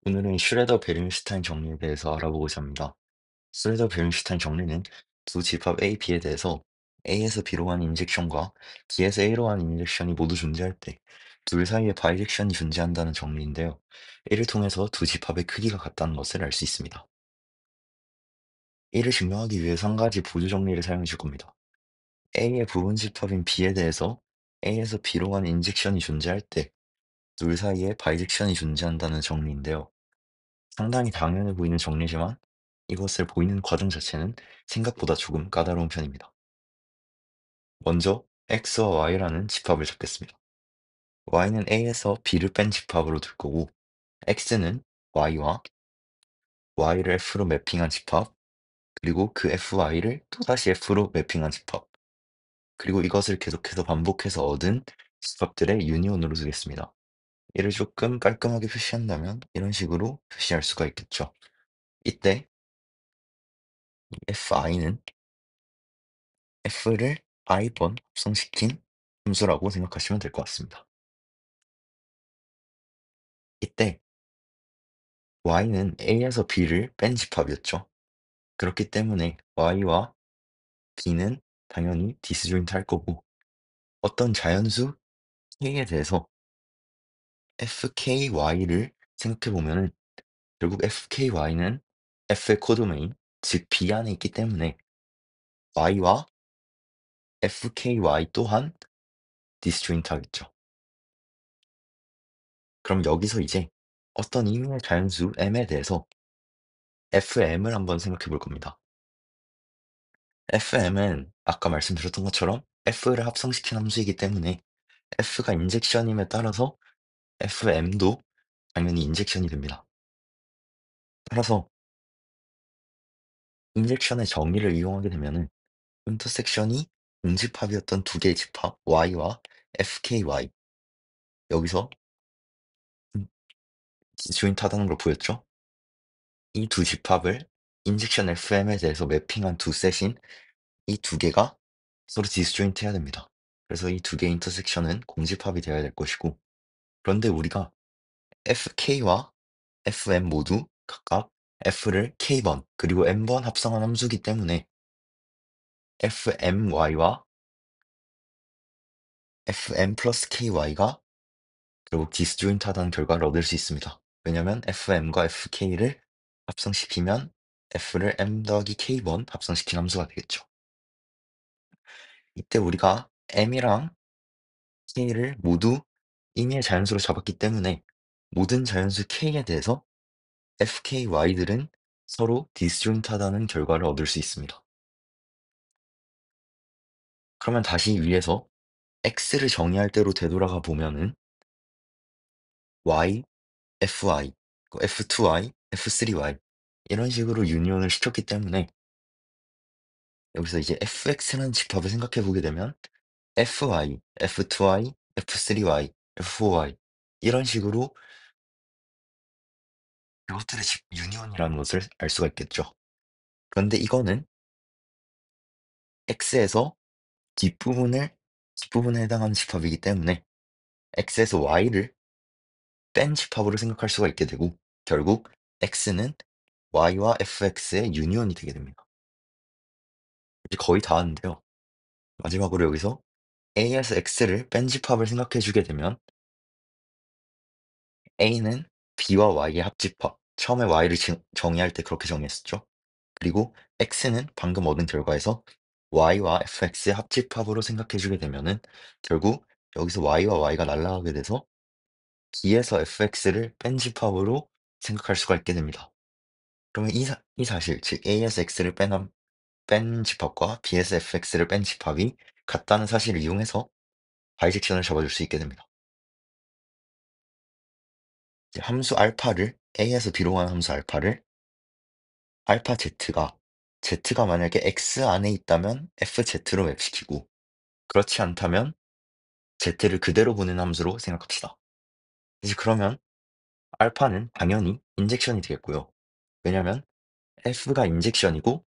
오늘은 슈레더 베링슈타인 정리에 대해서 알아보고자 합니다. 슈레더 베링슈타인 정리는 두 집합 A, B에 대해서 A에서 B로 가는 인젝션과 B에서 A로 가는 인젝션이 모두 존재할 때 둘 사이에 바이젝션이 존재한다는 정리인데요. 이를 통해서 두 집합의 크기가 같다는 것을 알 수 있습니다. 이를 증명하기 위해서 한 가지 보조 정리를 사용해 줄 겁니다. A의 부분 집합인 B에 대해서 A에서 B로 가는 인젝션이 존재할 때 둘 사이에 바이젝션이 존재한다는 정리인데요. 상당히 당연해 보이는 정리지만 이것을 보이는 과정 자체는 생각보다 조금 까다로운 편입니다. 먼저 x와 y라는 집합을 잡겠습니다. y는 a에서 b를 뺀 집합으로 둘 거고 x는 y와 y를 f로 매핑한 집합, 그리고 그 fy를 또다시 f로 매핑한 집합, 그리고 이것을 계속해서 반복해서 얻은 집합들의 유니온으로 두겠습니다. 이를 조금 깔끔하게 표시한다면 이런 식으로 표시할 수가 있겠죠. 이때 fi는 f를 i번 합성시킨 함수라고 생각하시면 될 것 같습니다. 이때 y는 a에서 b를 뺀 집합이었죠. 그렇기 때문에 y와 b는 당연히 디스조인트 할 거고 어떤 자연수 k에 대해서 fky를 생각해 보면은 결국 fky는 f의 코도메인, 즉 b 안에 있기 때문에 y와 fky 또한 디스조인트 하겠죠. 그럼 여기서 이제 어떤 의미의 자연수 m에 대해서 fm을 한번 생각해 볼 겁니다. fm은 아까 말씀드렸던 것처럼 f를 합성시킨 함수이기 때문에 f가 인젝션임에 따라서 fm도 당연히 인젝션이 됩니다. 따라서 인젝션의 정의를 이용하게 되면은 인터섹션이 공집합이었던 두 개의 집합 y와 fky, 여기서 디스조인트하다는 걸 보였죠? 이 두 집합을 인젝션 fm에 대해서 매핑한 두 셋인 이 두 개가 서로 디스조인트 해야 됩니다. 그래서 이 두 개의 인터섹션은 공집합이 되어야 될 것이고, 그런데 우리가 fk와 fm 모두 각각 f를 k번 그리고 m번 합성한 함수기 때문에 fmy와 fm 플러스 ky가 결국 디스조인트하다는 결과를 얻을 수 있습니다. 왜냐하면 fm과 fk를 합성시키면 f를 m 더하기 k번 합성시킨 함수가 되겠죠. 이때 우리가 m이랑 k를 모두 임의의 자연수로 잡았기 때문에 모든 자연수 k에 대해서 fky들은 서로 디스조인트하다는 결과를 얻을 수 있습니다. 그러면 다시 위에서 x를 정의할 때로 되돌아가 보면은 y, fy, f2y, f3y 이런 식으로 유니온을 시켰기 때문에 여기서 이제 fx라는 집합을 생각해 보게 되면 fy, f2y, f3y, f4y 이런 식으로 이것들의 유니온이라는 것을 알 수가 있겠죠. 그런데 이거는 x에서 뒷부분에 해당하는 집합이기 때문에 x에서 y를 뺀 집합으로 생각할 수가 있게 되고 결국 x는 y와 fx의 유니온이 되게 됩니다. 이제 거의 다 왔는데요. 마지막으로 여기서 a에서 x를 뺀 집합을 생각해 주게 되면 a는 b와 y의 합집합, 처음에 y를 정의할 때 그렇게 정의했었죠. 그리고 x는 방금 얻은 결과에서 y와 fx의 합집합으로 생각해 주게 되면은 결국 여기서 y와 y가 날아가게 돼서 b에서 fx를 뺀 집합으로 생각할 수가 있게 됩니다. 그러면 이 사실, 즉 a에서 x를 뺀 집합과 b에서 fx를 뺀 집합이 같다는 사실을 이용해서 바이젝션을 잡아줄 수 있게 됩니다. 이제 함수 알파를 a에서 b로 가는 함수 알파를 알파 z가 만약에 x 안에 있다면 fz로 맵시키고 그렇지 않다면 z를 그대로 보낸 함수로 생각합시다. 이제 그러면 알파는 당연히 인젝션이 되겠고요. 왜냐면 f가 인젝션이고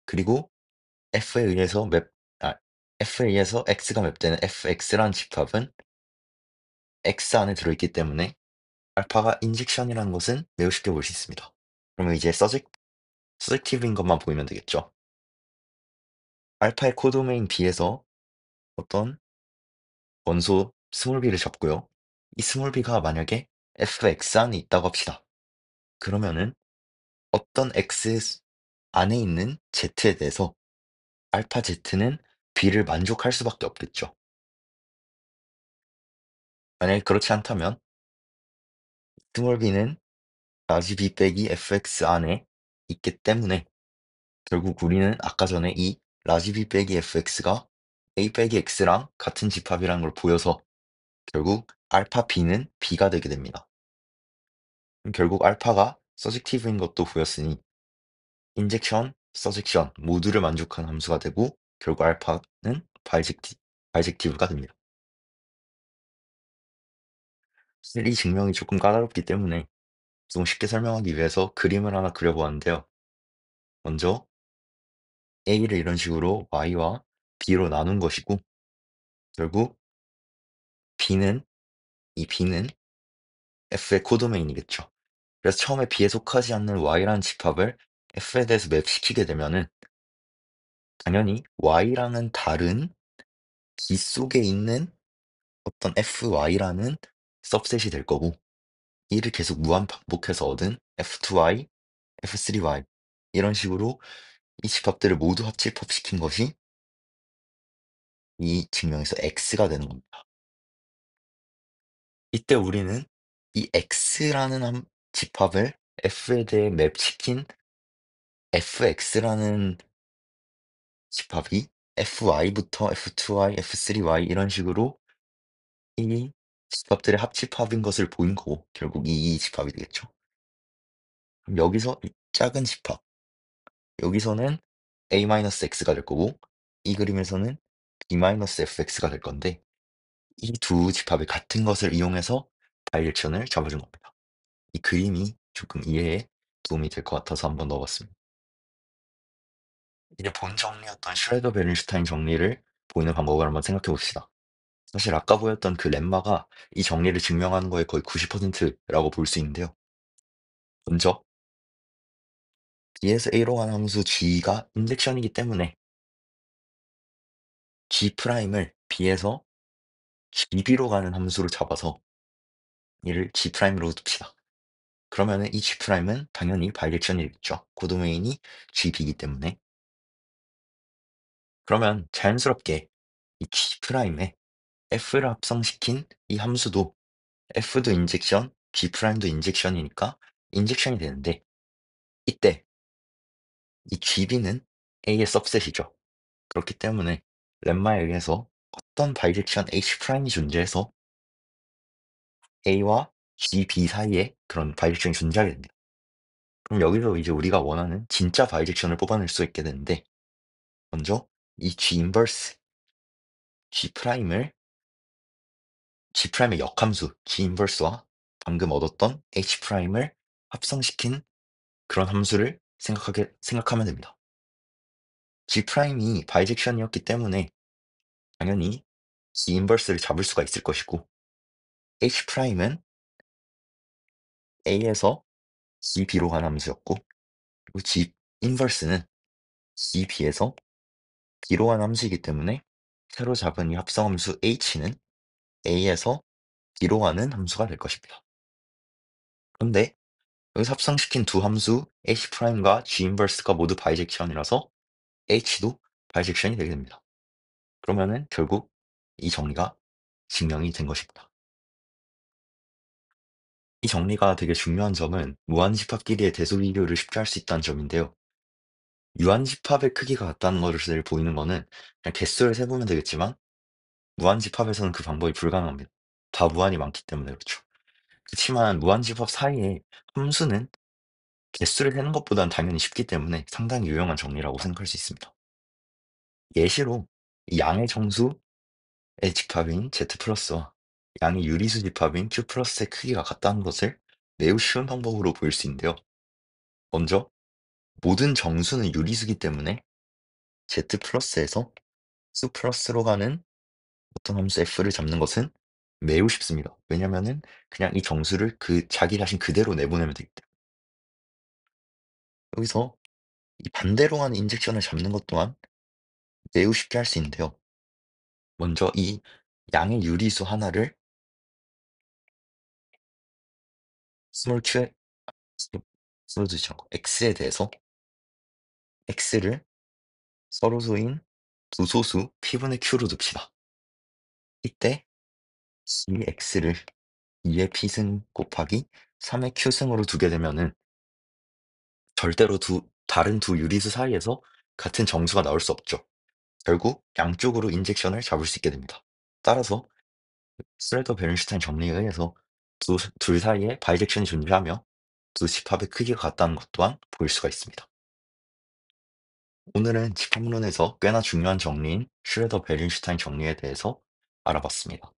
그리고 f에 의해서 f에 의해서 x가 맵되는 fx라는 집합은 x 안에 들어있기 때문에 알파가 인젝션이라는 것은 매우 쉽게 볼 수 있습니다. 그러면 이제 서젝티브인 것만 보이면 되겠죠. 알파의 코도메인 B에서 어떤 원소 스몰 b를 잡고요. 이 스몰 b가 만약에 fx 안에 있다고 합시다. 그러면은 어떤 x 안에 있는 z에 대해서 알파 z는 b를 만족할 수밖에 없겠죠. 만약에 그렇지 않다면 스몰 b는 라지 b 빼기 fx 안에 있기 때문에 결국 우리는 아까 전에 이 라지 b 빼기 fx가 a 빼기 x랑 같은 집합이라는 걸 보여서 결국 알파 b는 b가 되게 됩니다. 그럼 결국 알파가 서젝티브인 것도 보였으니 인젝션, 서젝션 모두를 만족하는 함수가 되고 결국 알파는 바이젝티브가 됩니다. 사실 이 증명이 조금 까다롭기 때문에 좀 쉽게 설명하기 위해서 그림을 하나 그려보았는데요. 먼저 A를 이런 식으로 Y와 B로 나눈 것이고 결국 B는 B는 F의 코도메인이겠죠. 그래서 처음에 B에 속하지 않는 Y라는 집합을 F에 대해서 맵시키게 되면은 당연히 Y랑은 다른 B 속에 있는 어떤 FY라는 सब셋이 될 거고 이를 계속 무한 반복해서 얻은 F2Y, F3Y 이런 식으로 이 집합들을 모두 합집합시킨 것이 이 증명에서 X가 되는 겁니다. 이때 우리는 이 X라는 집합을 F에 대해 맵시킨 FX라는 집합이 FY부터 F2Y, F3Y 이런 식으로 이 집합들의 합집합인 것을 보인 거고 결국 이 집합이 되겠죠. 그럼 여기서 이 작은 집합 여기서는 A-X가 될 거고 이 그림에서는 B-FX가 될 건데 이 두 집합이 같은 것을 이용해서 바이렉션을 잡아준 겁니다. 이 그림이 조금 이해에 도움이 될 것 같아서 한번 넣어 봤습니다. 이제 본 정리였던 슈레더 베른슈타인 정리를 보이는 방법을 한번 생각해 봅시다. 사실 아까 보였던 그 렘마가 이 정리를 증명하는 거의 거의 90%라고 볼 수 있는데요. 먼저 B에서 A로 가는 함수 G가 인젝션이기 때문에 G'을 B에서 GB로 가는 함수로 잡아서 이를 G'으로 둡시다. 그러면은 이 G'은 당연히 바이렉션이겠죠. 코도메인이 GB이기 때문에. 그러면 자연스럽게 이 G'에 F를 합성시킨 이 함수도 F도 인젝션, G'도 인젝션이니까 인젝션이 되는데 이때 이 GB는 A의 सब셋이죠. 그렇기 때문에 렘마에 의해서 어떤 바이렉션 H'이 존재해서 A와 GB 사이에 그런 바이렉션이 존재하게 됩니다. 그럼 여기서 이제 우리가 원하는 진짜 바이젝션을 뽑아낼 수 있게 되는데 먼저 이 G 인버스 G'을 G'의 역함수 G 인버스와 방금 얻었던 H'을 합성시킨 그런 함수를 생각하면 됩니다. G'이 바이젝션이었기 때문에 당연히 G 인버스를 잡을 수가 있을 것이고 H'은 A에서 GB로 가는 함수였고 그리고 G 인버스는 GB에서 B로 가는 함수이기 때문에 새로 잡은 이 합성함수 H는 A에서 B로 가는 함수가 될 것입니다. 그런데 여기서 합성시킨 두 함수 H'과 G 인버스가 모두 바이젝션이라서 H도 바이젝션이 되게 됩니다. 그러면은 결국 이 정리가 증명이 된 것입니다. 이 정리가 되게 중요한 점은 무한집합끼리의 대소비교를 쉽게 할 수 있다는 점인데요. 유한집합의 크기가 같다는 것을 보이는 거는 그냥 개수를 세보면 되겠지만 무한집합에서는 그 방법이 불가능합니다. 다 무한이 많기 때문에 그렇죠. 그치만 무한집합 사이에 함수는 개수를 세는 것보다는 당연히 쉽기 때문에 상당히 유용한 정리라고 생각할 수 있습니다. 예시로 이 양의 정수의 집합인 Z 플러스와 양의 유리수 집합인 Q 플러스의 크기가 같다는 것을 매우 쉬운 방법으로 보일 수 있는데요. 먼저 모든 정수는 유리수기 때문에 Z 플러스에서 Q 플러스로 가는 어떤 함수 F를 잡는 것은 매우 쉽습니다. 왜냐면은 그냥 이 정수를 그 자기 자신 그대로 내보내면 되기 때문에. 여기서 이 반대로 가는 인젝션을 잡는 것 또한 매우 쉽게 할 수 있는데요. 먼저 이 양의 유리수 하나를 스몰 q에 스몰 두지 않고 x에 대해서 x를 서로소인 두 소수 p분의 q로 둡시다. 이때 이 x를 2의 p승 곱하기 3의 q승으로 두게 되면은 절대로 다른 두 유리수 사이에서 같은 정수가 나올 수 없죠. 결국 양쪽으로 인젝션을 잡을 수 있게 됩니다. 따라서 스레더 베른슈타인 정리에 의해서 둘 사이에 바이젝션이 존재하며 두 집합의 크기가 같다는 것 또한 볼 수가 있습니다. 오늘은 집합론에서 꽤나 중요한 정리인 슈레더 베른슈타인 정리에 대해서 알아봤습니다.